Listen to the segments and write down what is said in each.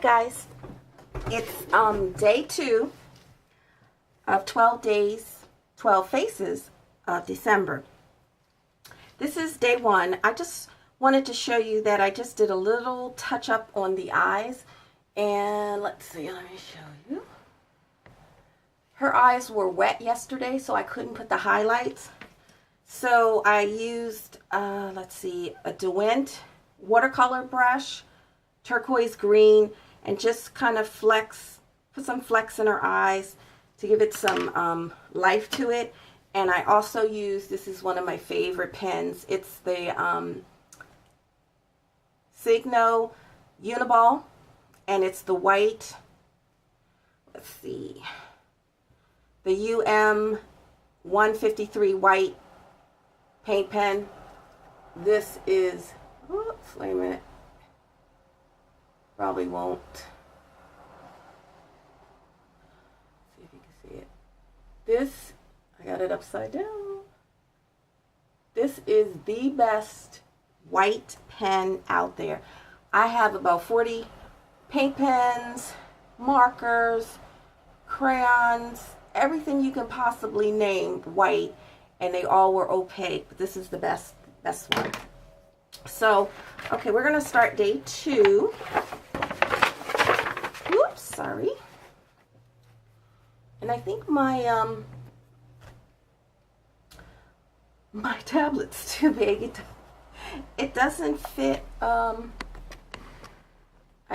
guys, it's day 2 of 12 days, 12 faces of December. This is day 1. I just wanted to show you that I just did a little touch up on the eyes, and let's see, let me show you. Her eyes were wet yesterday, so I couldn't put the highlights. So I used, let's see, a DeWint watercolor brush, turquoise green, and just kind of put some flecks in her eyes to give it some life to it. And I also use, this is one of my favorite pens. It's the Signo Uniball, and it's the white, let's see, the UM 153 white paint pen. This is, oops, wait a minute, probably won't. See if you can see it. This, I got it upside down. This is the best white pen out there. I have about 40 paint pens, markers, crayons, everything you can possibly name white, and they all were opaque, but this is the best one. So, okay, we're gonna start day 2. Oops, sorry. And I think my my tablet's too big. It doesn't fit. I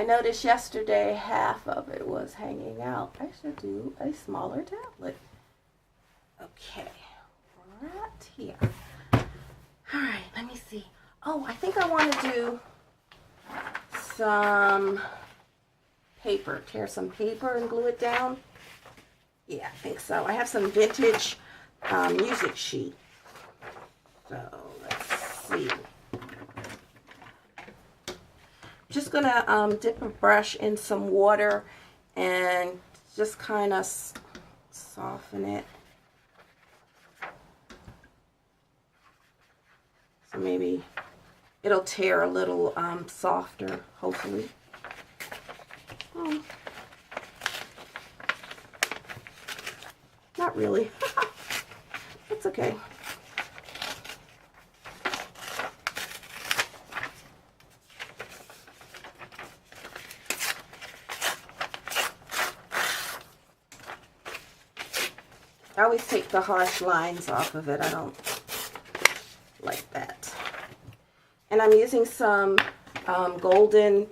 noticed yesterday half of it was hanging out. I should do a smaller tablet. Okay, right here. All right, let me see. Oh, I think I want to do some paper. Tear some paper and glue it down. Yeah, I think so. I have some vintage music sheet. So let's see. Just gonna dip a brush in some water and just kind of soften it. So maybe it'll tear a little softer, hopefully. Oh. Not really. It's okay. I always take the harsh lines off of it. I don't like that. And I'm using some golden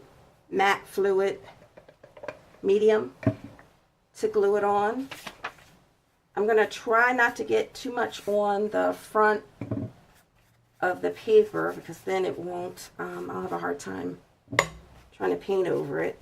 matte fluid medium to glue it on. I'm going to try not to get too much on the front of the paper, because then it won't, I'll have a hard time trying to paint over it.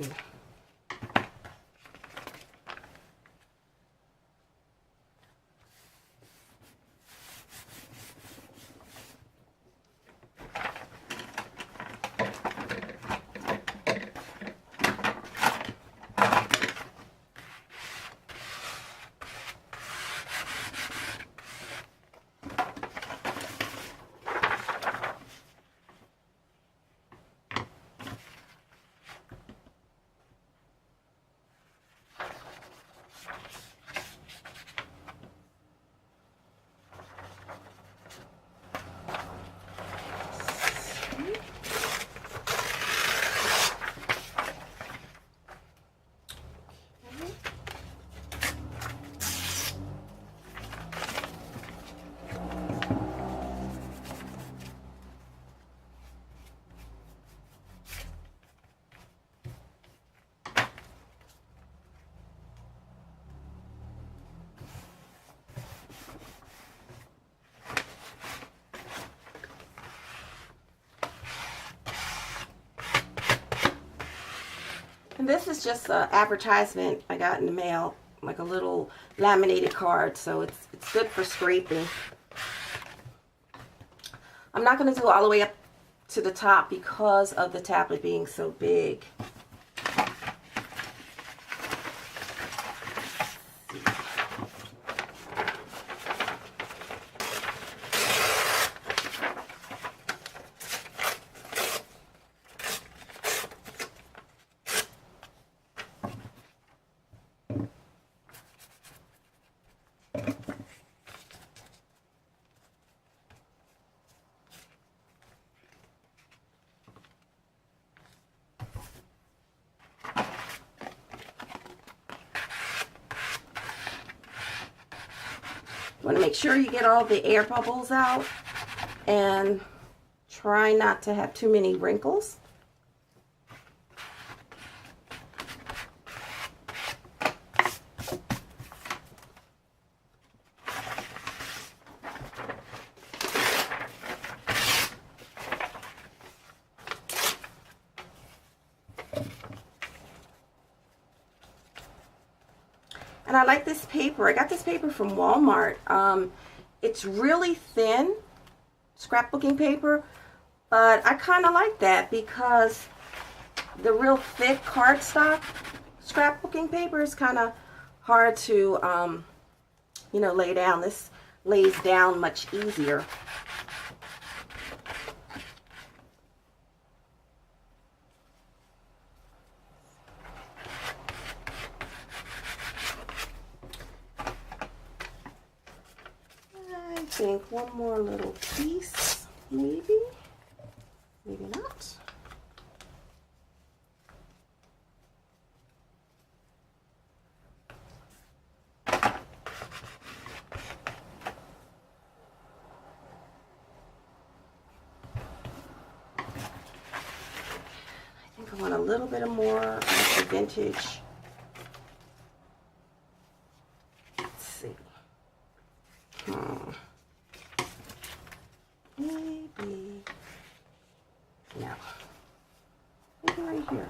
And this is just an advertisement I got in the mail, like a little laminated card, so it's good for scraping. I'm not going to do all the way up to the top because of the tablet being so big. Want to make sure you get all the air bubbles out and try not to have too many wrinkles. And I like this paper. I got this paper from Walmart. It's really thin scrapbooking paper, but I kind of like that because the real thick cardstock scrapbooking paper is kind of hard to, you know, lay down. This lays down much easier. I think one more little piece, maybe not. I think I want a little bit more of the vintage. Let's see. Maybe, no, maybe right here.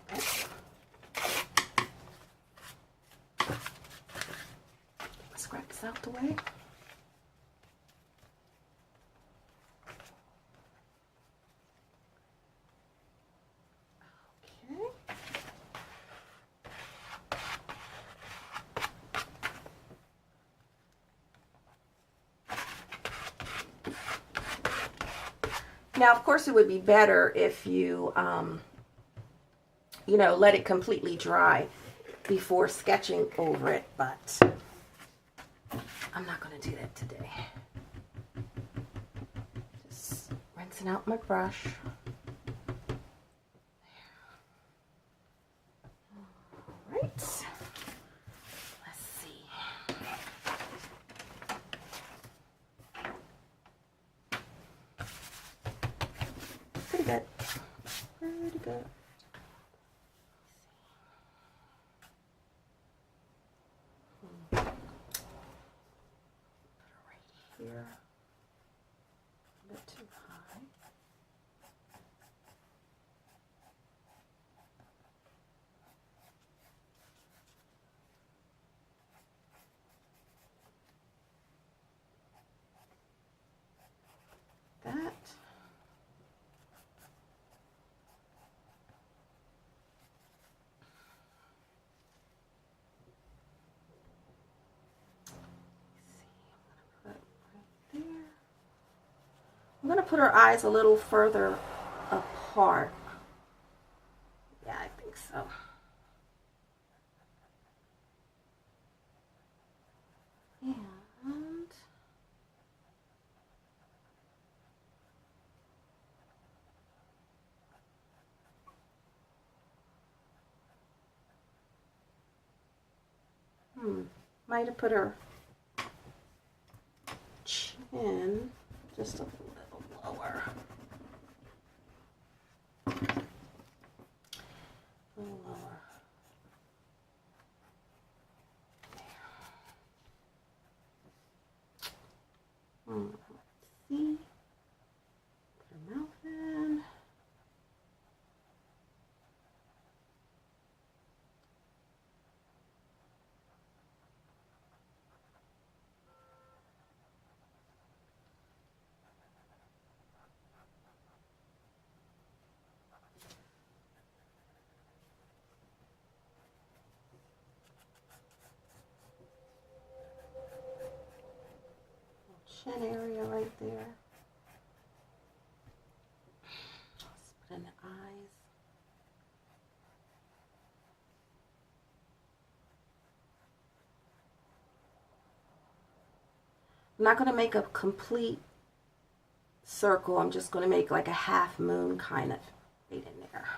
Okay. Scrap this out the way. Now, of course, it would be better if you, you know, let it completely dry before sketching over it, but I'm not going to do that today. Just rinsing out my brush. All right. Let's see. Pretty good. Pretty good. Put it right here. A bit too high. That. I'm going to put her eyes a little further apart. Yeah, I think so. And might have put her chin just a little lower. A little lower. There. Let's see. Put her mouth in. Chin area right there. Just put in the eyes. I'm not going to make a complete circle. I'm just going to make like a half moon kind of right in there.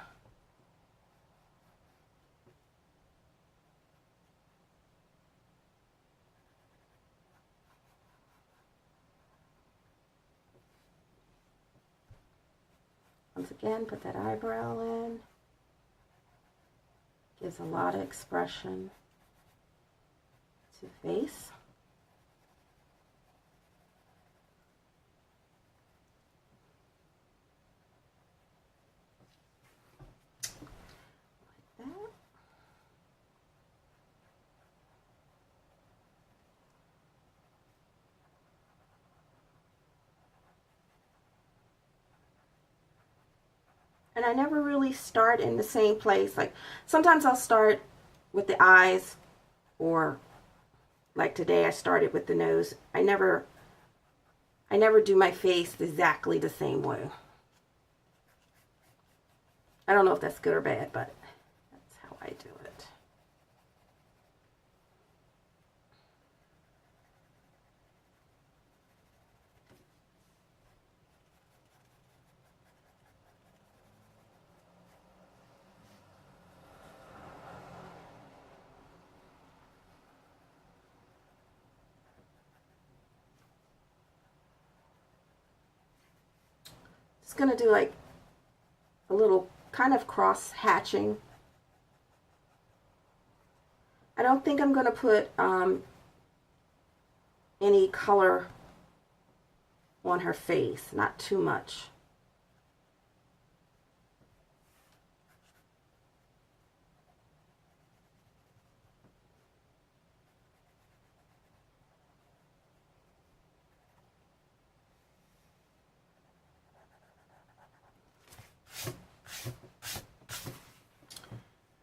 Once again, put that eyebrow in. Gives a lot of expression to the face. Like that. And I never really start in the same place. Like sometimes I'll start with the eyes, or like today I started with the nose. I never do my face exactly the same way. I don't know if that's good or bad, but that's how I do it. Just gonna do like a little kind of cross hatching. I don't think I'm gonna put any color on her face, not too much.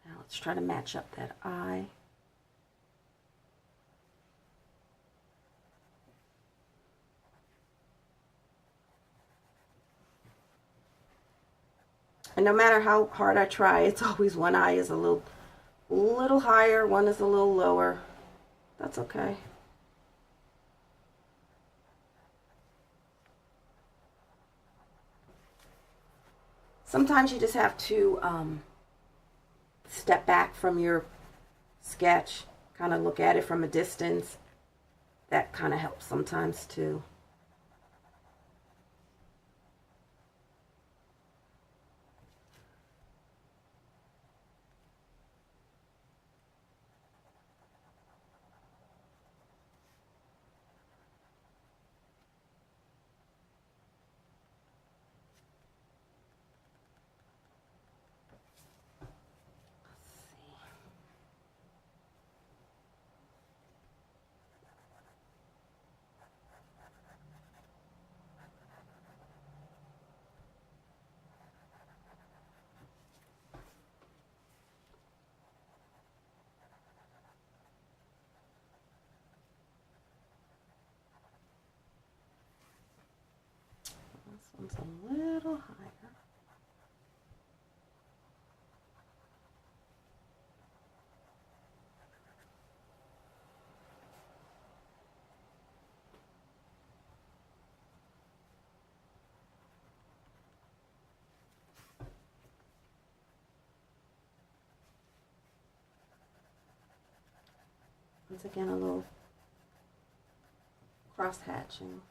Now let's try to match up that eye. And no matter how hard I try, it's always one eye is a little higher, one is a little lower. That's okay. Sometimes you just have to step back from your sketch, kind of look at it from a distance. That kind of helps sometimes too. This one's a little higher. Once again, a little cross hatching.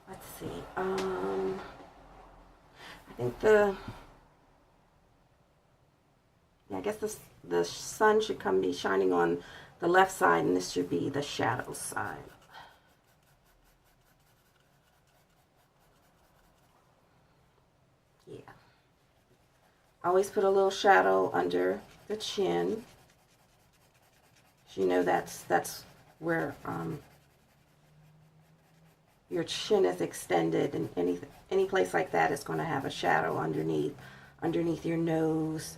Let's see. I think I guess the sun should be shining on the left side, and this should be the shadow side. Yeah. Always put a little shadow under the chin. You know that's where your chin is extended, and any place like that is going to have a shadow underneath your nose.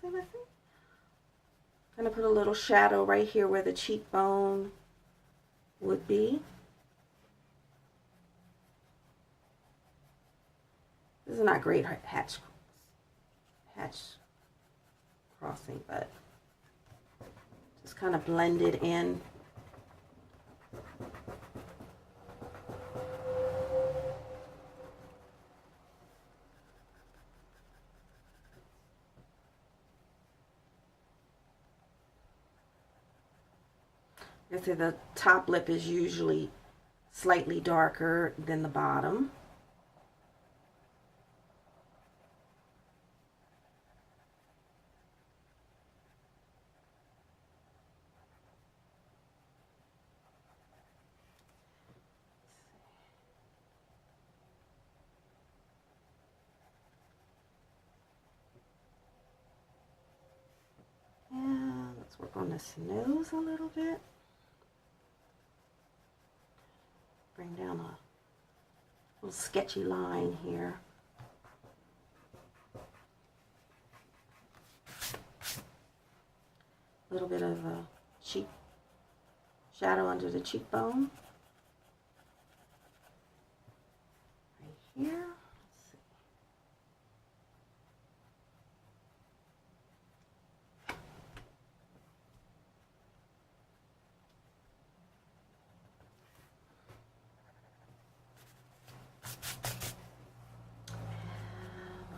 I'm going to put a little shadow right here where the cheekbone would be. This is not great hatch crossing, but just kind of blend it in. Like I say, the top lip is usually slightly darker than the bottom. Yeah, let's work on this nose a little bit. Bring down a little sketchy line here. A little bit of a cheek shadow under the cheekbone. Right here.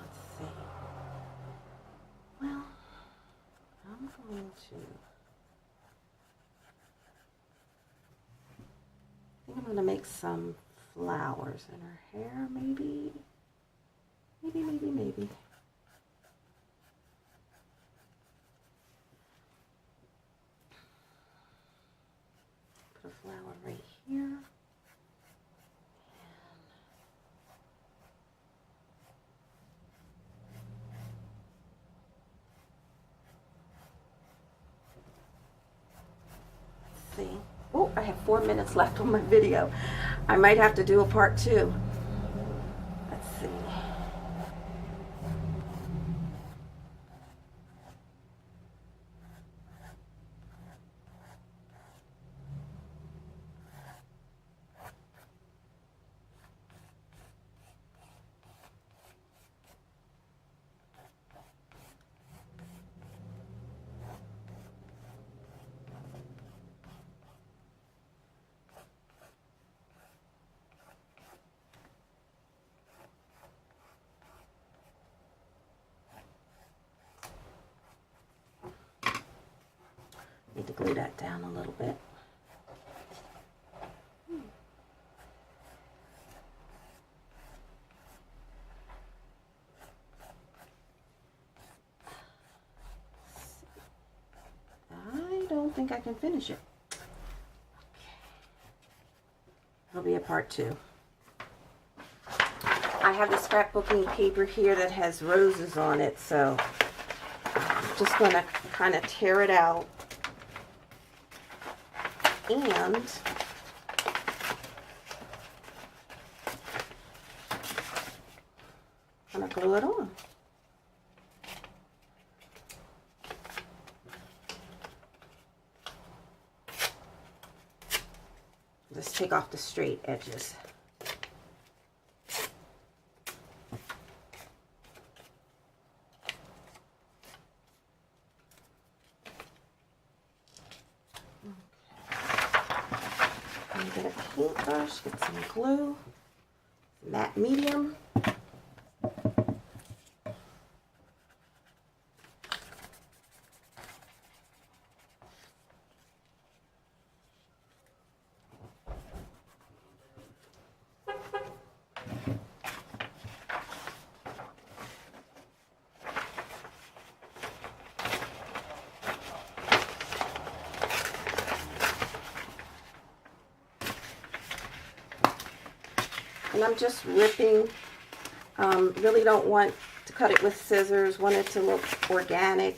Let's see. Well, I'm going to, I think I'm going to make some flowers in her hair, maybe. Put a flower right here. See. Oh, I have 4 minutes left on my video. I might have to do a part 2. Let's see. Need to glue that down a little bit. I don't think I can finish it. It'll be a part 2. I have the scrapbooking paper here that has roses on it, so I'm just going to kind of tear it out and I'm going to glue it on. Just take off the straight edges. Get a paintbrush, get some glue, matte medium. And I'm just ripping, really don't want to cut it with scissors, want it to look organic.